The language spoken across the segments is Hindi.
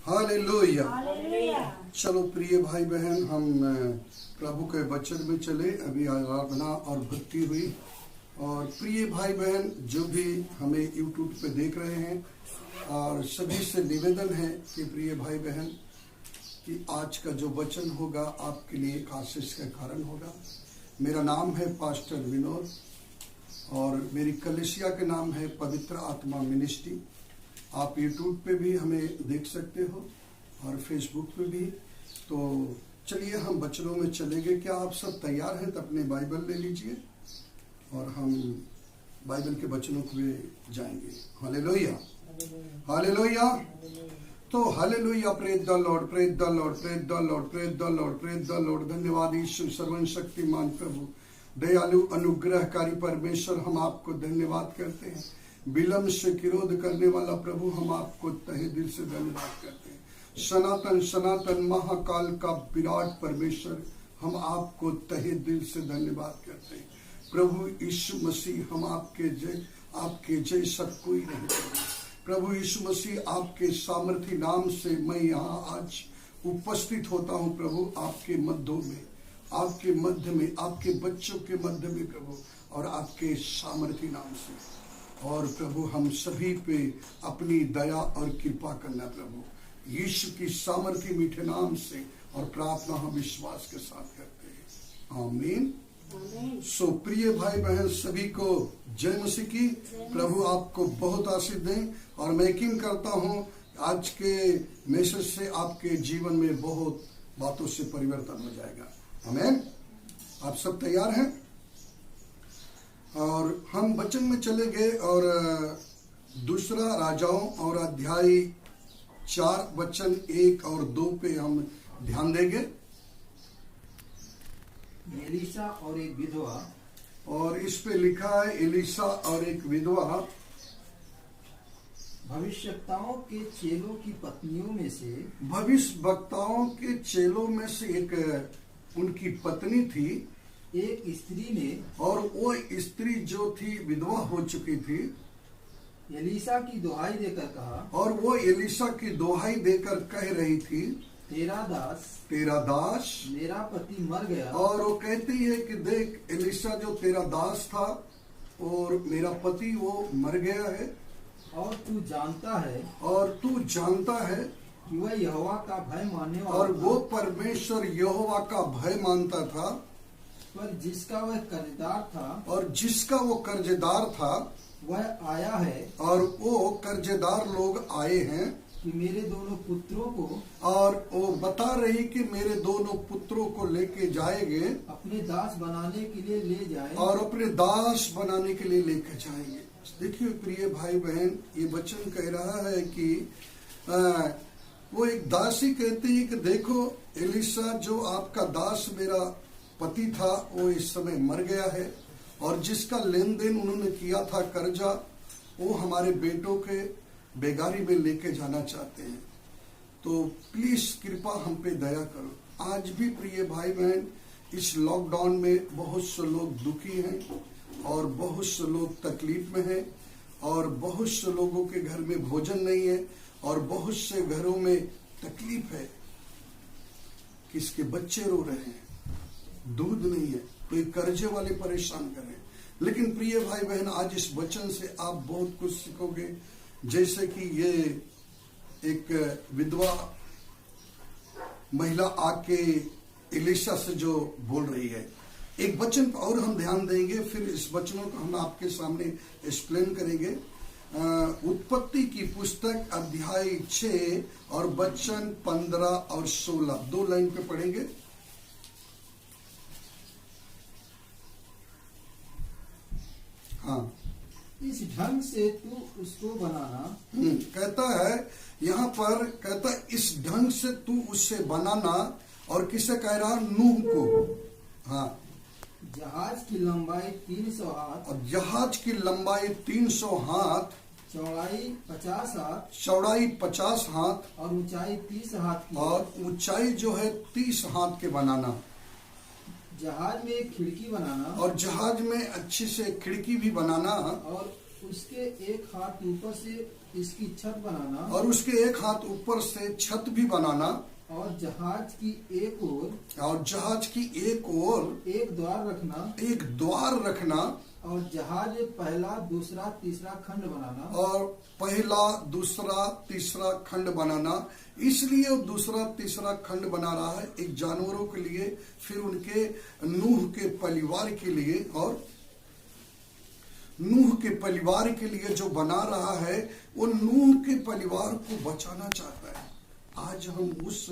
हालेलुया। चलो प्रिय भाई बहन, हम प्रभु के वचन में चले। अभी आराधना और भक्ति हुई। और प्रिय भाई बहन जो भी हमें यूट्यूब पे देख रहे हैं, और सभी से निवेदन है कि प्रिय भाई बहन कि आज का जो वचन होगा आपके लिए एक आशीष का कारण होगा। मेरा नाम है पास्टर विनोद और मेरी कलीसिया के नाम है पवित्र आत्मा मिनिस्ट्री। आप यूट्यूब पे भी हमें देख सकते हो और फेसबुक पे भी। तो चलिए हम वचनों में चलेंगे। क्या आप सब तैयार हैं? तो अपने बाइबल ले लीजिए और हम बाइबल के वचनों पे जाएंगे। Hallelujah, hallelujah. तो hallelujah, praise the Lord, praise the Lord, praise the Lord, praise the Lord, praise the Lord. धन्यवाद यीशु, सर्वशक्तिमान प्रभु, दयालु अनुग्रहकारी परमेश्वर, हम आपको धन्यवाद करते हैं। विलंब से विरोध करने वाला प्रभु, हम आपको तहे दिल से धन्यवाद करते हैं। सनातन सनातन महाकाल का विराट परमेश्वर, हम आपको तहे दिल से धन्यवाद करते हैं। प्रभु यीशु मसीह, हम आपके जैसा कोई नहीं। प्रभु यीशु मसीह, आपके सामर्थी नाम से मैं यहाँ आज उपस्थित होता हूँ प्रभु, आपके मध्यों में, आपके मध्य में, आपके बच्चों के मध्य में प्रभु, और आपके सामर्थी नाम से। और प्रभु हम सभी पे अपनी दया और कृपा करना प्रभु, यीशु की सामर्थी मीठे नाम से, और प्रार्थना हम विश्वास के साथ करते हैं। आमीन। सो प्रिय भाई बहन सभी को जय मसीह की। प्रभु आपको बहुत आशीष दें। और मैं यकीन करता हूँ आज के मैसेज से आपके जीवन में बहुत बातों से परिवर्तन हो जाएगा। आमीन। आप सब तैयार हैं? और हम वचन में चले गए और दूसरा राजाओं और अध्याय 4 वचन 1 और 2 पे हम ध्यान देंगे। एलीशा और एक विधवा। और इस पे लिखा है एलीशा और एक विधवा। भविष्यवक्ताओं के चेलों की पत्नियों में से, भविष्य वक्ताओं के चेलों में से एक उनकी पत्नी थी। एक स्त्री ने, और वो स्त्री जो थी विधवा हो चुकी थी, एलीशा की दुहाई देकर कहा, और वो एलीशा की दुहाई देकर कह रही थी, तेरा दास मेरा पति मर गया। और वो कहती है कि देख एलीशा जो तेरा दास था और मेरा पति वो मर गया है, और तू जानता है कि वह यहोवा का भय मानने वाला, और वो परमेश्वर यहोवा का भय मानता था, पर जिसका वह कर्जदार था वह आया है, और वो कर्जदार लोग आए हैं कि मेरे दोनों पुत्रों को, और वो बता रही कि मेरे दोनों पुत्रों को लेके जाएंगे, अपने दास बनाने के लिए ले जाए, और अपने दास बनाने के लिए लेकर जाएंगे। देखिए प्रिय भाई बहन, ये वचन कह रहा है कि वो एक दासी कहती है कि देखो एलीशा जो आपका दास मेरा पति था वो इस समय मर गया है, और जिसका लेन देन उन्होंने किया था कर्जा, वो हमारे बेटों के बेगारी में लेके जाना चाहते हैं। तो प्लीज कृपा हम पे दया करो। आज भी प्रिय भाई बहन इस लॉकडाउन में बहुत से लोग दुखी हैं, और बहुत से लोग तकलीफ में हैं, और बहुत से लोगों के घर में भोजन नहीं है, और बहुत से घरों में तकलीफ है, किसके बच्चे रो रहे हैं, दूध नहीं है, कोई कर्जे वाले परेशान कर रहे हैं। लेकिन प्रिय भाई बहन आज इस वचन से आप बहुत कुछ सीखोगे। जैसे कि ये एक विधवा महिला आके एलीशा से जो बोल रही है, एक वचन और हम ध्यान देंगे, फिर इस वचनों को हम आपके सामने एक्सप्लेन करेंगे। उत्पत्ति की पुस्तक अध्याय 6 और वचन 15 और 16 2 लाइन पे पढ़ेंगे। हाँ, इस ढंग से तू उसको बनाना। कहता है यहाँ पर, कहता है इस ढंग से तू उससे बनाना। और किसे कह रहा? नूह को। हाँ, जहाज की लंबाई 300 हाथ, और जहाज की लंबाई 300 हाथ, चौड़ाई 50 हाथ, चौड़ाई 50 हाथ, और ऊंचाई 30 हाथ की, और ऊंचाई जो है 30 हाथ के बनाना। जहाज में एक खिड़की बनाना, और जहाज में अच्छी से खिड़की भी बनाना, और उसके एक हाथ ऊपर से इसकी छत बनाना, और उसके एक हाथ ऊपर से छत भी बनाना, और जहाज की एक ओर एक द्वार रखना, और जहाज में पहला दूसरा तीसरा खंड बनाना। इसलिए वो दूसरा तीसरा खंड बना रहा है, एक जानवरों के लिए, फिर उनके नूह के परिवार के लिए, और नूह के परिवार के लिए जो बना रहा है वो नूह के परिवार को बचाना चाहता है। आज हम उस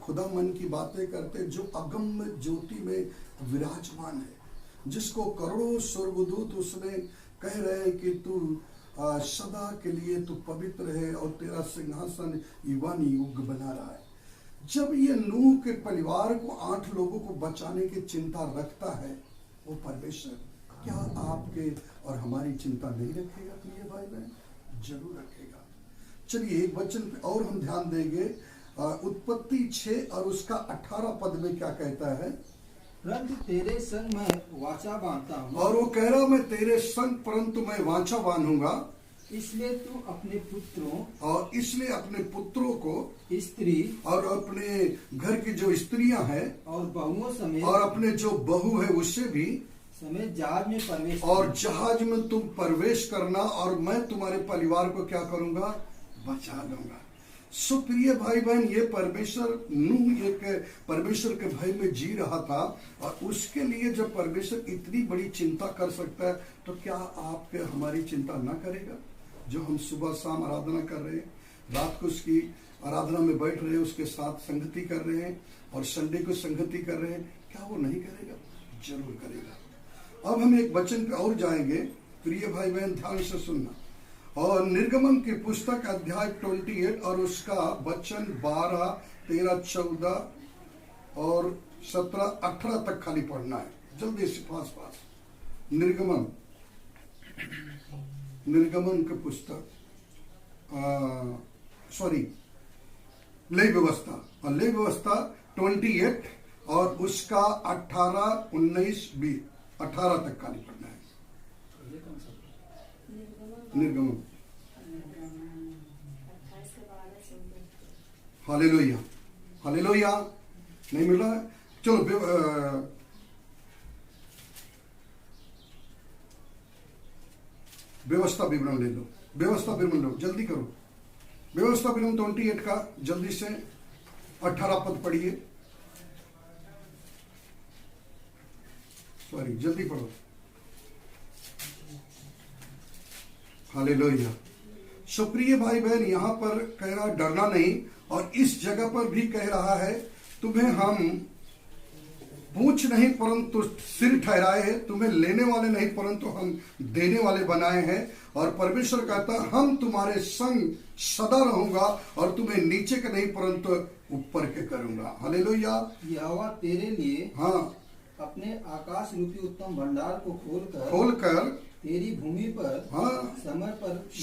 खुदा मन की बातें करते जो अगम्य ज्योति में विराजमान है, जिसको करोड़ों स्वर्गदूत उसने कह रहे हैं कि तू सदा के लिए तू पवित्र है और तेरा सिंहासन युगान युग बना रहा है। जब ये नूह के परिवार को 8 लोगों को बचाने की चिंता रखता है, वो परमेश्वर क्या आपके और हमारी चिंता नहीं रखेगा? प्रिय भाई बहन, जरूर रखेगा। चलिए एक वचन पे और हम ध्यान देंगे, उत्पत्ति 6 और उसका 18 पद में क्या कहता है? परंतु तेरे संग मैं वाचा बांधता हूँ, और वो कह रहा मैं तेरे संग परंतु मैं वाचा बांधूंगा, इसलिए तू अपने पुत्रों को स्त्री और अपने घर की जो स्त्रियां हैं और बहुओं समेत और अपने जो बहू है उससे भी समेत जहाज में प्रवेश और जहाज में तुम प्रवेश करना, और मैं तुम्हारे परिवार को क्या करूंगा? बचा लूंगा। सुप्रिय भाई बहन, ये परमेश्वर नूह एक परमेश्वर के भय में जी रहा था, और उसके लिए जब परमेश्वर इतनी बड़ी चिंता कर सकता है तो क्या आपके हमारी चिंता ना करेगा? जो हम सुबह शाम आराधना कर रहे हैं, रात को उसकी आराधना में बैठ रहे हैं, उसके साथ संगति कर रहे हैं, और संडे को संगति कर रहे हैं, क्या वो नहीं करेगा? जरूर करेगा। अब हम एक वचन पे और जाएंगे, प्रिय भाई बहन ध्यान से सुनना, और निर्गमन की पुस्तक अध्याय 28 और उसका वचन 12, 13, 14 और 17, 18 तक खाली पढ़ना है, जल्दी से पास। निर्गमन की पुस्तक लेवी व्यवस्था 28 और उसका 18, 19, 20, 18 तक खाली पढ़ना है। निर्गमन। Hallelujah, hallelujah. नहीं मिल रहा है? चलो व्यवस्था विवरण ले लो, व्यवस्था विवरण लो, जल्दी करो। व्यवस्था विवरण 28 का जल्दी से 18 पद पढ़िए, जल्दी पढ़ो। हालेलुया। सुप्रिय भाई बहन, यहाँ पर कह रहा डरना नहीं, और इस जगह पर भी कह रहा है तुम्हें हम पूंछ नहीं परंतु सिर ठहराए हैं, तुम्हें लेने वाले नहीं परंतु हम देने वाले बनाए हैं। और परमेश्वर कहता हम तुम्हारे संग सदा रहूंगा और तुम्हें नीचे के नहीं परंतु ऊपर के करूंगा। हालेलुया। यहोवा तेरे लिए अपने आकाश रूपी उत्तम भंडार को खोलकर तेरी भूमि पर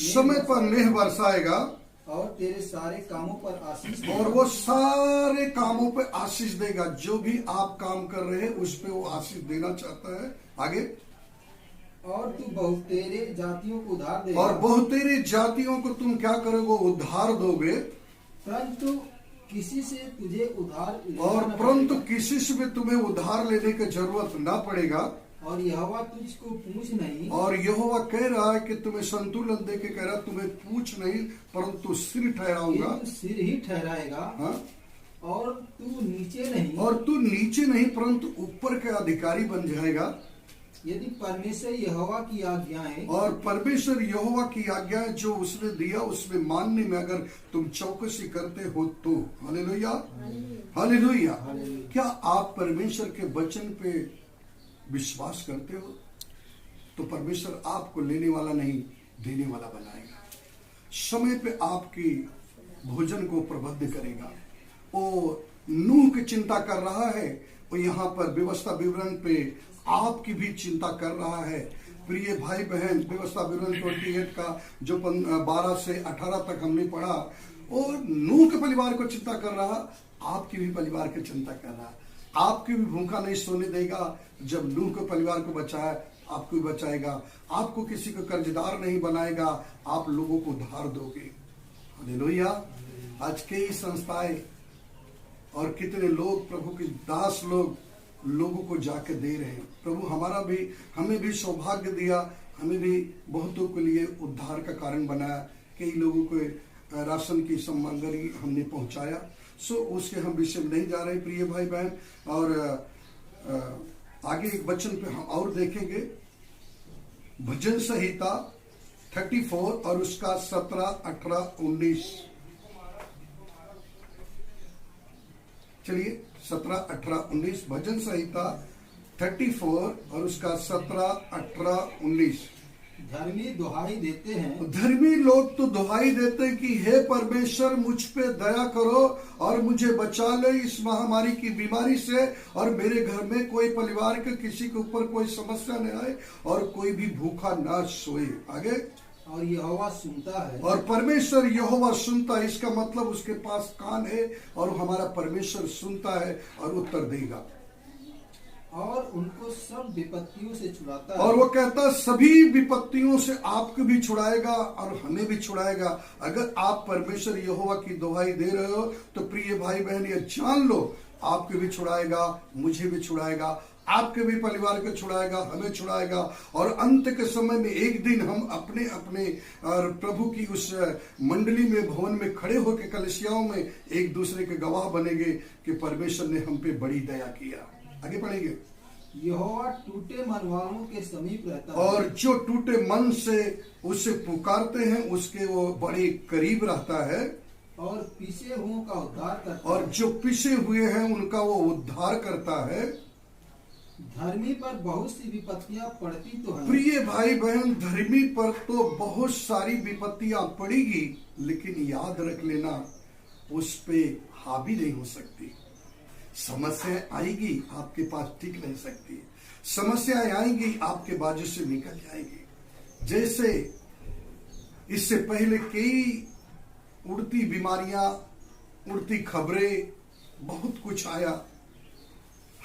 समय पर मेघ बरसाएगा, और तेरे सारे कामों पर आशीष देगा। और वो सारे कामों पे आशीष देगा। जो भी आप काम कर रहे हैं उस पे वो आशीष देना चाहता है। आगे, और तू बहुतेरे जातियों को उधार देगा, और बहुतेरे जातियों को तुम क्या करोगे? उधार दोगे। परंतु किसी से तुझे उधार किसी से भी तुम्हें उधार लेने की जरूरत ना पड़ेगा। और यहोवा तुझको पूछ नहीं, और यहोवा कह रहा है कि तुम्हें संतुलन दे के कह रहा है तुम्हें पूछ नहीं परंतु सिर ठहराऊंगा। सिर ही ठहराएगा। और तू नीचे नहीं परंतु ऊपर के अधिकारी बन जाएगा। यदि परमेश्वर यहोवा की आज्ञाएं, और परमेश्वर यहोवा की आज्ञाएं जो उसने दिया उसमें मानने में अगर तुम चौकसी करते हो तो। Hallelujah, hallelujah. क्या आप परमेश्वर के वचन पे विश्वास करते हो? तो परमेश्वर आपको लेने वाला नहीं देने वाला बनाएगा। समय पे आपकी भोजन को प्रबंध करेगा। वो नूह की चिंता कर रहा है, वो यहाँ पर व्यवस्था विवरण पे आपकी भी चिंता कर रहा है। प्रिय भाई बहन, व्यवस्था विवरण 28 का जो 12 से 18 तक हमने पढ़ा, और नूह के परिवार को चिंता कर रहा, आपकी भी परिवार की चिंता कर रहा। आपकी भी भूखा नहीं सोने देगा। जब नूह के परिवार को बचाया, आपको बचाएगा, आपको किसी को कर्जदार नहीं बनाएगा, आप लोगों को उधार दोगे। हालेलुया। आज कई संस्थाएं और कितने लोग, प्रभु के दास लोगों को जाके दे रहे हैं। प्रभु हमें भी सौभाग्य दिया, हमें भी बहुतों के लिए उद्धार का कारण बनाया। कई लोगों को राशन की सामग्री हमने पहुंचाया। सो उसके हम विषय में नहीं जा रहे प्रिय भाई बहन। और आगे एक वचन पे हम और देखेंगे, भजन संहिता 34 और उसका 17, 18, 19। चलिए 17, 18, 19 भजन संहिता 34 और उसका 17, 18, 19। धर्मी दुहाई देते हैं, धर्मी लोग तो दुहाई देते हैं कि हे परमेश्वर मुझ पे दया करो और मुझे बचा ले इस महामारी की बीमारी से, और मेरे घर में कोई परिवार के किसी के ऊपर कोई समस्या न आए और कोई भी भूखा ना सोए। आगे, और यहोवा सुनता है, और परमेश्वर यहोवा सुनता है। इसका मतलब उसके पास कान है और हमारा परमेश्वर सुनता है और उत्तर देगा, और उनको सब विपत्तियों से छुड़ाता है। और वो कहता है सभी विपत्तियों से आपको भी छुड़ाएगा और हमें भी छुड़ाएगा। अगर आप परमेश्वर यहोवा की दुहाई दे रहे हो तो प्रिय भाई बहन ये जान लो, आपको भी छुड़ाएगा, मुझे भी छुड़ाएगा, आपके भी परिवार को छुड़ाएगा, हमें छुड़ाएगा। और अंत के समय में एक दिन हम अपने अपने और प्रभु की उस मंडली में, भवन में खड़े होकर कलीसियाओं में एक दूसरे के गवाह बनेंगे कि परमेश्वर ने हम पे बड़ी दया किया। आगे पढ़ेंगे, यहोवा टूटे मन वालों के समीप रहता है, और जो टूटे मन से उसे पुकारते हैं उसके वो बड़े करीब रहता है, और पिसे हुओं का उद्धार करता है, और जो पिसे हुए हैं उनका वो उद्धार करता है। धर्मी पर बहुत सी विपत्तियां पड़ती तो हैं, प्रिय भाई बहन, धर्मी पर तो बहुत सारी विपत्तियां पड़ेगी, लेकिन याद रख लेना उस पे हावी नहीं हो सकती। समस्या आएगी, आपके पास टिक नहीं सकती। समस्याएं आएंगी, आपके बाजू से निकल जाएंगी। जैसे इससे पहले कई उड़ती बीमारियां, उड़ती खबरें, बहुत कुछ आया,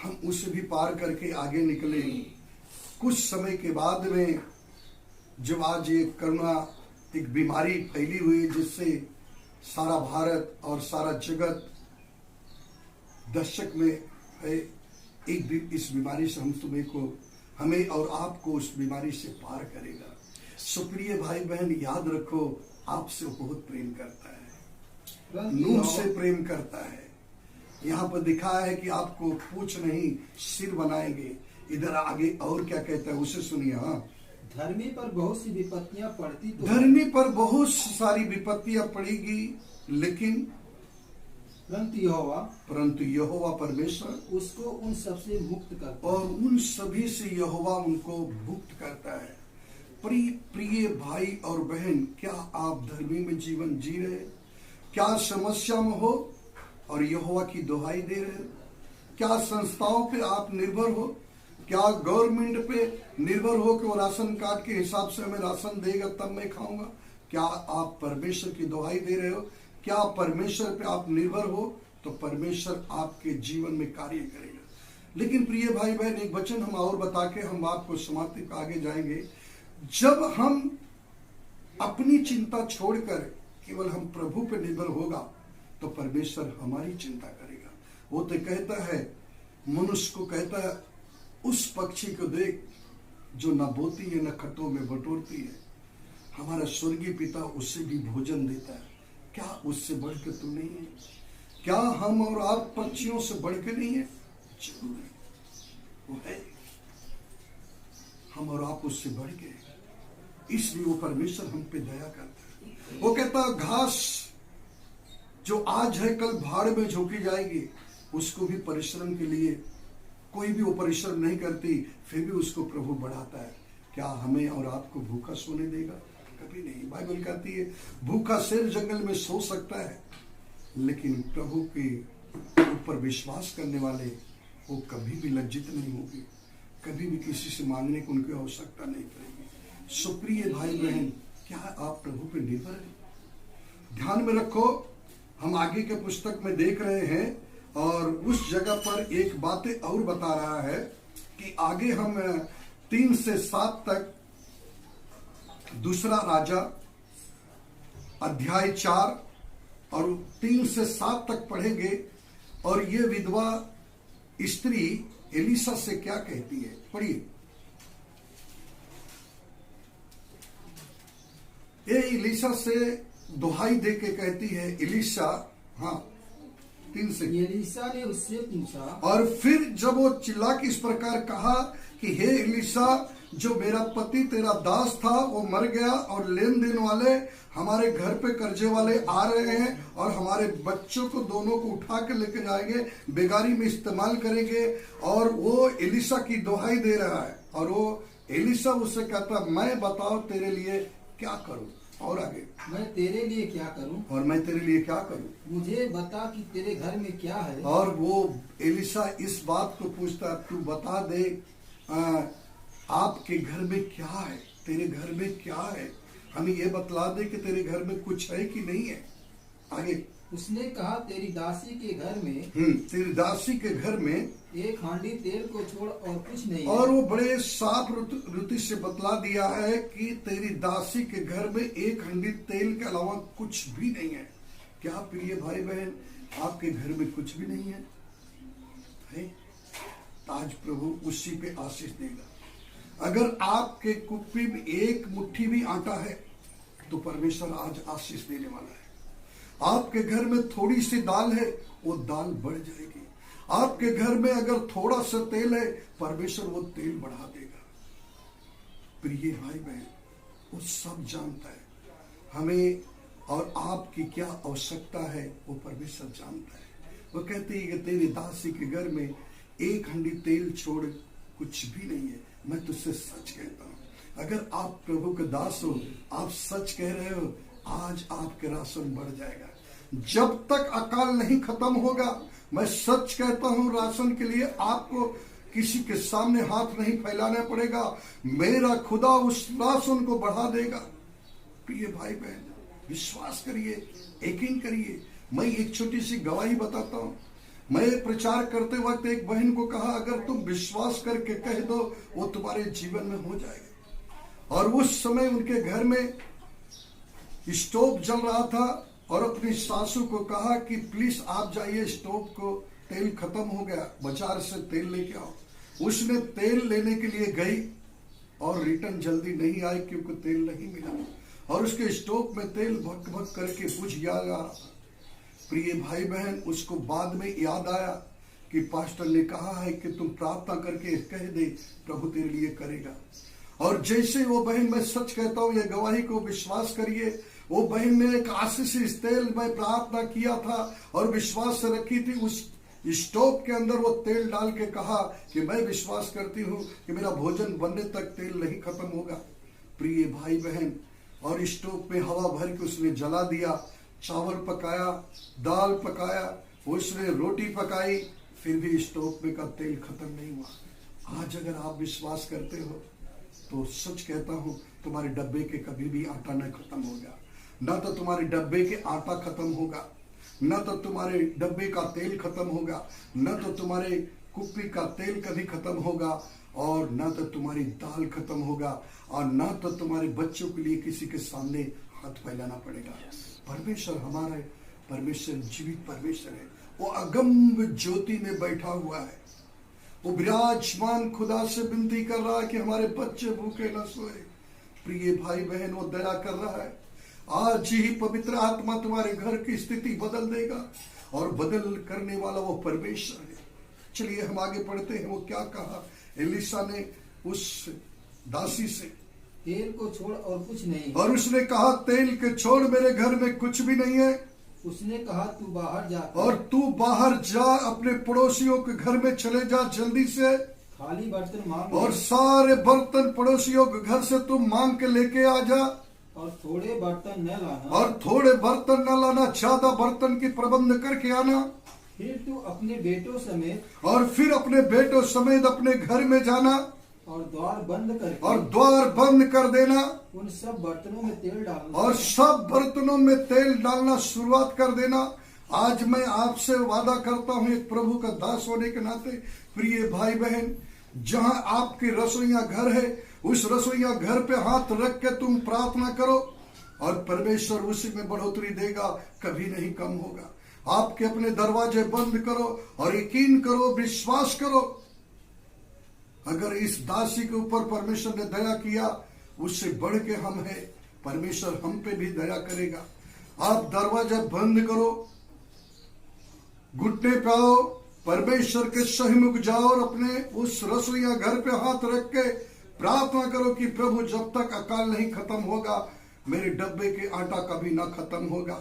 हम उसे भी पार करके आगे निकले। कुछ समय के बाद में जब आज ये कोरोना एक बीमारी फैली हुई जिससे सारा भारत और सारा जगत दशक में है, एक दिन इस बीमारी से हमें और आपको उस बीमारी से पार करेगा। सुप्रिय भाई बहन याद रखो, आपसे बहुत प्रेम करता है, नूह से प्रेम करता है। यहाँ पर दिखा है कि आपको पूछ नहीं सिर बनाएंगे। इधर आगे और क्या कहता है उसे सुनिए। हाँ, धर्मी पर बहुत सी विपत्तियां पड़ती तो धर्मी पर बहुत सारी विपत्तियां पड़ेगी, लेकिन परंतु यहोवा परमेश्वर उसको उन सबसे मुक्त करता और उन सभी से यहोवा उनको मुक्त करता है। प्रिय भाई और बहन, क्या आप धर्मी में जीवन जी रहे? क्या समस्या में हो और यहोवा की दुहाई दे रहे हो? क्या संस्थाओं पे आप निर्भर हो? क्या गवर्नमेंट पे निर्भर हो कि वो राशन कार्ड के हिसाब से हमें राशन देगा तब मैं खाऊंगा? क्या आप परमेश्वर की दुहाई दे रहे हो? क्या परमेश्वर पे आप निर्भर हो तो परमेश्वर आपके जीवन में कार्य करेगा। लेकिन प्रिय भाई बहन, एक वचन हम और बता के हम आपको समाप्ति पे आगे जाएंगे। जब हम अपनी चिंता छोड़कर केवल हम प्रभु पे निर्भर होगा तो परमेश्वर हमारी चिंता करेगा। वो तो कहता है, मनुष्य को कहता है, उस पक्षी को देख जो न बोती है न खटों में बटोरती है, हमारा स्वर्गीय पिता उससे भी भोजन देता है। क्या उससे बढ़कर तू नहीं है? क्या हम और आप पक्षियों से बढ़कर नहीं है? जरूर है, वो है। हम और आप उससे बढ़ गए, इसलिए वो परमेश्वर हम पे दया करता है। वो कहता घास जो आज है कल भाड़ में झोंकी जाएगी, उसको भी परिश्रम के लिए कोई भी वो परिश्रम नहीं करती, फिर भी उसको प्रभु बढ़ाता है। क्या हमें और आपको भूखा सोने देगा? कभी नहीं। बाइबल कहती है भूखा शेर जंगल में सो सकता है, लेकिन प्रभु के ऊपर विश्वास करने वाले वो कभी भी लज्जित नहीं होंगे, कभी भी किसी से मांगने की उनकी आवश्यकता नहीं पड़ेगी। सुप्रिय भाई बहन, क्या आप प्रभु पे निर्भर हैं? ध्यान में रखो, हम आगे के पुस्तक में देख रहे हैं और उस जगह पर एक बातें और बता रहा है कि आगे हम 3 से 7 तक, दूसरा राजा अध्याय 4 और 3 से 7 तक पढ़ेंगे। और ये विधवा स्त्री एलिशा से क्या कहती है, पढ़िए। ये एलिशा से दुहाई दे के कहती है, एलिशा, हाँ 3 से, एलिशा ने उससे पूछा, और फिर जब वो चिल्ला के इस प्रकार कहा कि हे एलिशा, जो मेरा पति तेरा दास था वो मर गया और लेन देन वाले हमारे घर पे कर्जे वाले आ रहे हैं और हमारे बच्चों को दोनों को उठा के लेके जाएंगे, बेगारी में इस्तेमाल करेंगे। और वो एलिशा की दुहाई दे रहा है और वो एलिशा उससे कहता, मैं बताओ तेरे लिए क्या करूं। और आगे, मैं तेरे लिए क्या करूं, और मैं तेरे लिए क्या करूं, मुझे बता कि तेरे घर में क्या है। और वो एलिशा इस बात को पूछता, तू बता दे आपके घर में क्या है, तेरे घर में क्या है, हमें ये बतला दे कि तेरे घर में कुछ है कि नहीं है। आगे, उसने कहा, तेरी दासी के घर में, तेरी दासी के घर में 1 हांडी तेल को छोड़ और कुछ नहीं है। और वो बड़े साफ रीति से बतला दिया है कि तेरी दासी के घर में 1 हांडी तेल के अलावा कुछ भी नहीं है। क्या प्रिय भाई बहन, आपके घर में कुछ भी नहीं है? आज प्रभु उसी पे आशीष देगा। अगर आपके कुप्पी में 1 मुट्ठी भी आटा है तो परमेश्वर आज आशीष देने वाला है। आपके घर में थोड़ी सी दाल है, वो दाल बढ़ जाएगी। आपके घर में अगर थोड़ा सा तेल है, परमेश्वर वो तेल बढ़ा देगा। प्रिय भाई बहन, वो सब जानता है हमें और आपकी क्या आवश्यकता है, वो परमेश्वर जानता है। वो कहते हैं कि तेरी दासी के घर में 1 हांडी तेल छोड़ कुछ भी नहीं है। मैं तुझसे सच कहता हूं, अगर आप प्रभु के दास हो, आप सच कह रहे हो, आज आपके राशन बढ़ जाएगा। जब तक अकाल नहीं खत्म होगा, मैं सच कहता हूं, राशन के लिए आपको किसी के सामने हाथ नहीं फैलाना पड़ेगा। मेरा खुदा उस राशन को बढ़ा देगा। प्रिय भाई बहन, विश्वास करिए, यकीन करिए। मैं एक छोटी सी गवाही बताता हूं। मैं प्रचार करते वक्त एक बहन को कहा, अगर तुम विश्वास करके कह दो, वो तुम्हारे जीवन में हो जाएगा। और उस समय उनके घर में स्टोव जल रहा था और अपनी सासू को कहा कि प्लीज आप जाइए, स्टोव को तेल खत्म हो गया, बाजार से तेल लेके आओ। उसने तेल लेने के लिए गई और रिटर्न जल्दी नहीं आई क्योंकि तेल नहीं मिला और उसके स्टोव में तेल भक भक करके बुझ गया। प्रिय भाई बहन, उसको बाद में याद आया कि पास्टर ने कहा है कि तुम प्रार्थना करके कह दे, प्रभु तेरे लिए करेगा। और जैसे वो बहन, मैं सच कहता हूँ, ये गवाही को विश्वास करिए, वो बहन ने एक आशीष तेल में प्रार्थना किया था और विश्वास से रखी थी। उस स्टोव के अंदर वो तेल डाल के कहा कि मैं विश्वास करती हूँ कि मेरा भोजन बनने तक तेल नहीं खत्म होगा। प्रिय भाई बहन, और स्टोव में हवा भर के उसने जला दिया, चावल पकाया, दाल पकाया, उसने रोटी पकाई, फिर भी स्टोव में का तेल खत्म नहीं हुआ। आज अगर आप विश्वास करते हो तो सच कहता हूँ, तुम्हारे डब्बे के कभी भी आटा न खत्म होगा, न तो तुम्हारे डब्बे के आटा खत्म होगा, न तो तुम्हारे डब्बे का तेल खत्म होगा, न तो तुम्हारे कुप्पी का तेल कभी खत्म होगा, और न तो तुम्हारी दाल खत्म होगा, और न तो तुम्हारे बच्चों के लिए किसी के सामने हाथ फैलाना पड़ेगा। परमेश्वर हमारा परमेश्वर जीवित परमेश्वर है। वो अगम्य ज्योति में बैठा हुआ है। वो विराजमान खुदा से विनती कर रहा है कि हमारे बच्चे भूखे न सोए। प्रिय भाई बहन, वो दया कर रहा है। आज ही पवित्र आत्मा तुम्हारे घर की स्थिति बदल देगा और बदल करने वाला वो परमेश्वर है। चलिए हम आगे पढ़ते हैं। वो क्या कहा एलिशा ने उस दासी से, तेल को छोड़ और कुछ नहीं। और उसने कहा, तेल के छोड़ मेरे घर में कुछ भी नहीं है। उसने कहा, तू बाहर जा, और तू बाहर जा, अपने पड़ोसियों के घर में चले जा जल्दी से, खाली बर्तन मांग, और सारे बर्तन पड़ोसियों के घर से तुम मांग के लेके आ जा, और थोड़े बर्तन न लाना, और थोड़े बर्तन न लाना, ज्यादा बर्तन की प्रबंध करके आना। फिर तू अपने बेटों समेत, और फिर अपने बेटों समेत अपने घर में जाना, और द्वार बंद कर देना, उन सब बर्तनों में तेल डालना, और सब बर्तनों में तेल डालना शुरुआत कर देना। आज मैं आपसे वादा करता हूं, एक प्रभु का दास होने के नाते, प्रिय भाई बहन, जहां आपके रसोईया घर है, उस रसोईया घर पे हाथ रख के तुम प्रार्थना करो और परमेश्वर उसी में बढ़ोतरी देगा, कभी नहीं कम होगा। आपके अपने दरवाजे बंद करो और यकीन करो, विश्वास करो, अगर इस दासी के ऊपर परमेश्वर ने दया किया, उससे बढ़ के हम है, परमेश्वर हम पे भी दया करेगा। आप दरवाजा बंद करो, घुटने पे आओ, परमेश्वर के सहिमुख जाओ और अपने उस रसोईया घर पे हाथ रख के प्रार्थना करो कि प्रभु, जब तक अकाल नहीं खत्म होगा, मेरे डब्बे के आटा कभी ना खत्म होगा,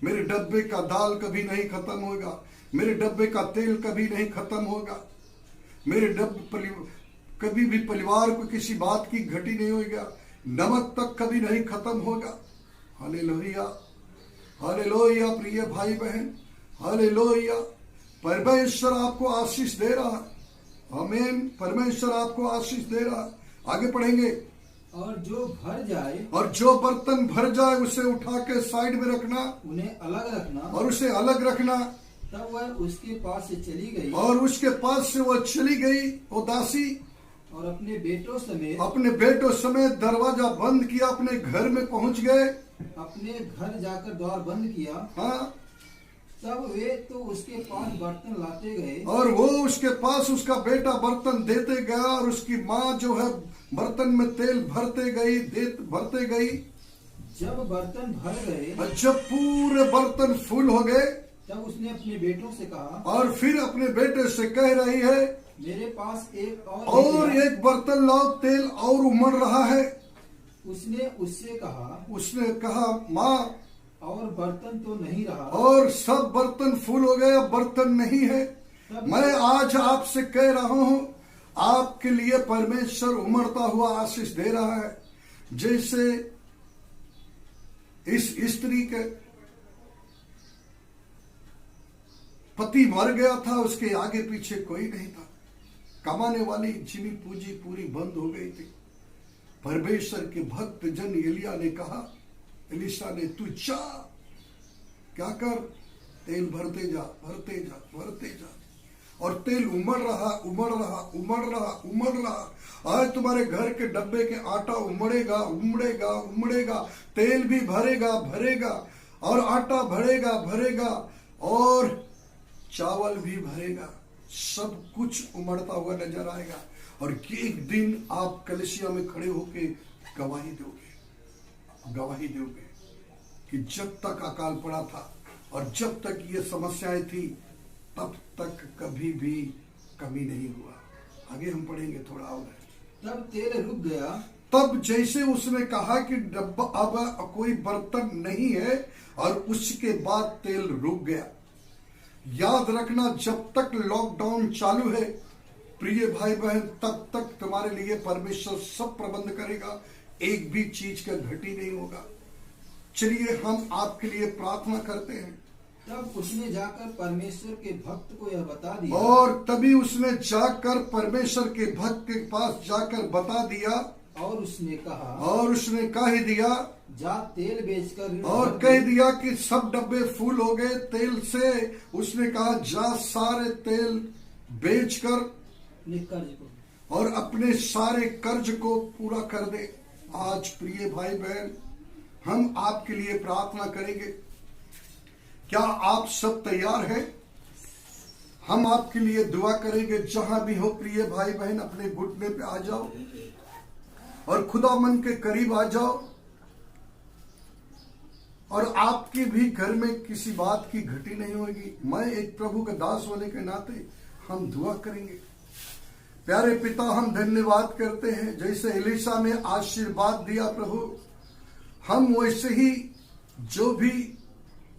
मेरे डब्बे का दाल कभी नहीं खत्म होगा, मेरे डब्बे का तेल कभी नहीं खत्म होगा, मेरे कभी भी परिवार को किसी बात की घटी नहीं होगा, नमक तक कभी नहीं खत्म होगा। हालेलुया, हालेलुया प्रिय भाई बहन, हालेलुया। परमेश्वर आपको आशीष दे रहा है, आमीन। परमेश्वर आपको आशीष दे रहा है। आगे पढ़ेंगे। और जो भर जाए, और जो बर्तन भर जाए उसे उठा के साइड में रखना, उन्हें अलग रखना, और उसे अलग रखना। तब वह उसके पास से चली गई, और उसके पास से वह चली गई, वो दासी, और अपने बेटों समेत दरवाजा बंद किया, अपने घर में पहुंच गए, अपने घर जाकर द्वार बंद किया। हाँ। तब वे तो उसके पास बर्तन लाते गए, और वो उसके पास उसका बेटा बर्तन देते गया, और उसकी माँ जो है बर्तन में तेल भरते गई। जब बर्तन भर गए, और जब पूरे बर्तन फुल हो गए, तब उसने अपने बेटों से कहा, और फिर अपने बेटे से कह रही है, मेरे पास एक और एक बर्तन लाओ, तेल और उमड़ रहा है। उसने उससे कहा, माँ, और बर्तन तो नहीं रहा, और सब बर्तन फुल हो गए, बर्तन नहीं है। मैं आज आपसे कह रहा हूँ, आपके लिए परमेश्वर उमड़ता हुआ आशीष दे रहा है। जैसे इस स्त्री के पति मर गया था, उसके आगे पीछे कोई नहीं था, कमाने वाली जिनी पूंजी पूरी बंद हो गई थी। परमेश्वर के भक्त जन एलिया ने कहा, एलिशा ने, तू जा, क्या कर, तेल भरते जा, और तेल उमड़ रहा। आज तुम्हारे घर के डब्बे के आटा उमड़ेगा, तेल भी भरेगा, और आटा भरेगा, और चावल भी भरेगा, सब कुछ उमड़ता हुआ नजर आएगा। और एक दिन आप कलीसिया में खड़े होके गवाही दोगे कि जब तक अकाल पड़ा था और जब तक ये समस्याएं थी, तब तक कभी भी कमी नहीं हुआ। आगे हम पढ़ेंगे थोड़ा और। तब तेल रुक गया, तब जैसे उसने कहा कि डब्बा अब कोई बर्तन नहीं है, और उसके बाद तेल रुक गया। याद रखना, जब तक लॉकडाउन चालू है प्रिय भाई बहन, तब तक तुम्हारे लिए परमेश्वर सब प्रबंध करेगा, एक भी चीज का घटी नहीं होगा। चलिए हम आपके लिए प्रार्थना करते हैं। तब उसने जाकर परमेश्वर के भक्त को यह बता दिया, और तभी उसने जाकर परमेश्वर के भक्त के पास जाकर बता दिया, और उसने कह दिया, जा तेल बेचकर, और कह दिया कि सब डब्बे फुल हो गए तेल से। उसने कहा, जा सारे तेल बेचकर और अपने सारे कर्ज को पूरा कर दे। आज प्रिय भाई बहन, हम आपके लिए प्रार्थना करेंगे। क्या आप सब तैयार हैं? हम आपके लिए दुआ करेंगे। जहां भी हो प्रिय भाई बहन, अपने घुटने पे आ जाओ और खुदावन के करीब आ जाओ, और आपके भी घर में किसी बात की घटी नहीं होगी। मैं एक प्रभु का दास होने के नाते हम दुआ करेंगे। प्यारे पिता, हम धन्यवाद करते हैं, जैसे एलिशा ने आशीर्वाद दिया प्रभु, हम वैसे ही जो भी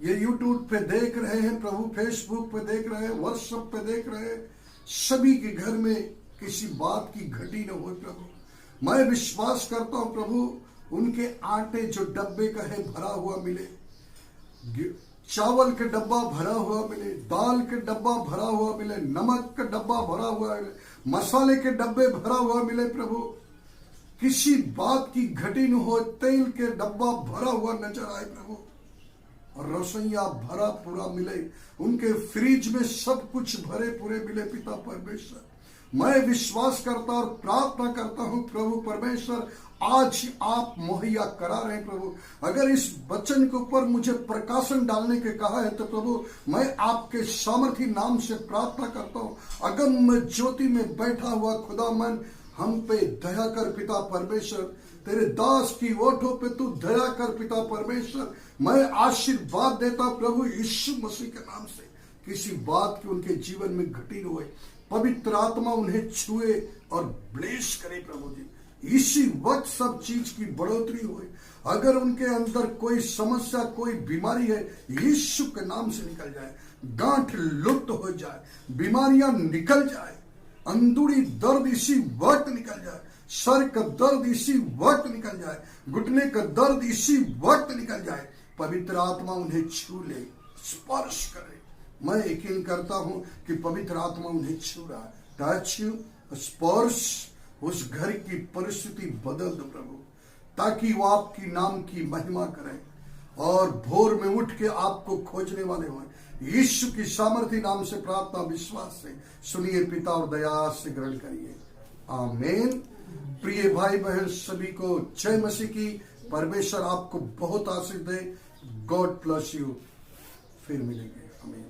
ये यूट्यूब पे देख रहे हैं प्रभु, फेसबुक पे देख रहे हैं, व्हाट्सएप पे देख रहे हैं, सभी के घर में किसी बात की घटी न हो प्रभु। मैं विश्वास करता हूं प्रभु, उनके आटे जो डब्बे का है भरा हुआ मिले, चावल के डब्बा भरा हुआ मिले, दाल के डब्बा भरा हुआ मिले, नमक का डब्बा भरा हुआ मिले, मसाले के डब्बे भरा हुआ मिले प्रभु। किसी बात की घटी न हो, तेल के डब्बा भरा हुआ नजर आए प्रभु, और रसोईया भरा पूरा मिले, उनके फ्रिज में सब कुछ भरे पूरे मिले पिता परमेश्वर। मैं विश्वास करता और प्रार्थना करता हूं प्रभु परमेश्वर आज आप मुहैया करा रहे हैं प्रभु। अगर इस वचन के ऊपर मुझे प्रकाशन डालने के कहा है तो प्रभु मैं आपके सामर्थी नाम से प्रार्थना करता हूं, अगम ज्योति में बैठा हुआ खुदामन हम पे दया कर पिता परमेश्वर। तेरे दास की ओठों पे तू दया कर पिता परमेश्वर। मैं आशीर्वाद देता प्रभु यीशु मसीह के नाम से, किसी बात की उनके जीवन में घटी हुए पवित्र आत्मा उन्हें छुए और ब्लेस करे प्रभु जी। इसी वक्त सब चीज की बढ़ोतरी हुई। अगर उनके अंदर कोई समस्या कोई बीमारी है यीशु के नाम से निकल जाए, गांठ लुप्त हो जाए, बीमारियां निकल जाए, अंदरूनी दर्द इसी वक्त निकल जाए, सर का दर्द इसी वक्त निकल जाए, घुटने का दर्द इसी वक्त निकल जाए। पवित्र आत्मा उन्हें छू ले, स्पर्श करे। मैं यकीन करता हूं कि पवित्र आत्मा उन्हें छू रहा है। टच यू, स्पर्श, उस घर की परिस्थिति बदल दो प्रभु, ताकि वो आपकी नाम की महिमा करें और भोर में उठ के आपको खोजने वाले हों। यीशु की सामर्थी नाम से प्रार्थना विश्वास से सुनिए पिता और दया से ग्रहण करिए, आमीन। प्रिय भाई बहन सभी को जय मसीह की। परमेश्वर आपको बहुत आशीष दे। God bless you. फिर मिलेंगे, आमीन।